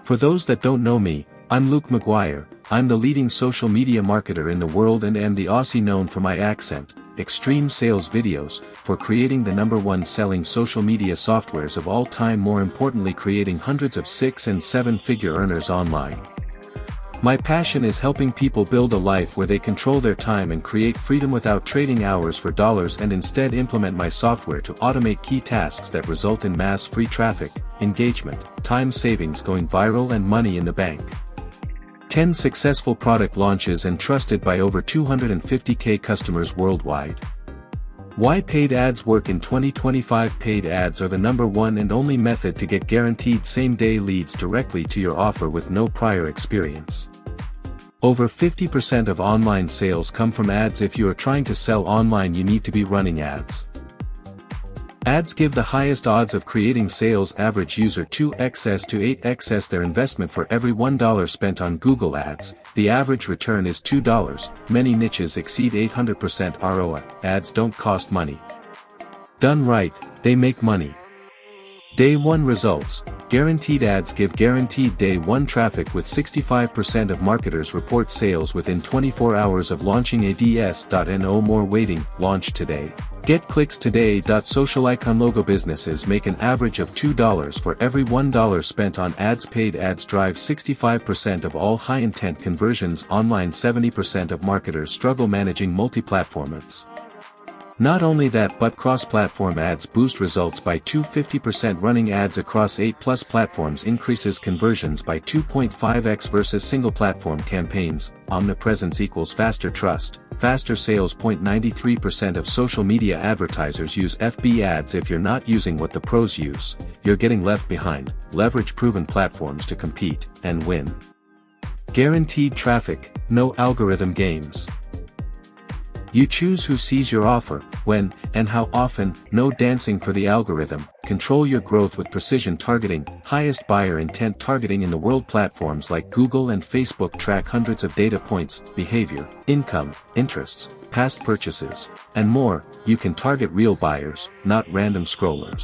For those that don't know me, I'm Luke McGuire. I'm the leading social media marketer in the world and am the Aussie known for my accent, extreme sales videos, for creating the #1 selling social media softwares of all time, more importantly creating hundreds of 6- and 7-figure earners online. My passion is helping people build a life where they control their time and create freedom without trading hours for dollars, and instead implement my software to automate key tasks that result in mass free traffic, engagement, time savings, going viral, and money in the bank. 10 successful product launches and trusted by over 250,000 customers worldwide. Why paid ads work in 2025? Paid ads are the #1 and only method to get guaranteed same-day leads directly to your offer with no prior experience. Over 50% of online sales come from ads. If you are trying to sell online, you need to be running ads. Ads give the highest odds of creating sales. Average user 2x to 8x their investment for every $1 spent on Google Ads. The average return is $2. Many niches exceed 800% ROI. Ads don't cost money. Done right, they make money. Day 1 results. Guaranteed ads give guaranteed day 1 traffic, with 65% of marketers report sales within 24 hours of launching ads.no more waiting. Launch today. Get clicks today. Social icon logo. Businesses make an average of $2 for every $1 spent on ads. Paid ads drive 65% of all high-intent conversions online. 70% of marketers struggle managing multi-platform ads. Not only that, but cross-platform ads boost results by 250%. Running ads across 8+ platforms increases conversions by 2.5x versus single-platform campaigns. Omnipresence equals faster trust, faster sales. 93% of social media advertisers use FB ads. If you're not using what the pros use, you're getting left behind. Leverage proven platforms to compete and win. Guaranteed traffic, no algorithm games. You choose who sees your offer, when, and how often. No dancing for the algorithm. Control your growth with precision targeting. Highest buyer intent targeting in the world. Platforms like Google and Facebook track hundreds of data points: behavior, income, interests, past purchases, and more. You can target real buyers, not random scrollers.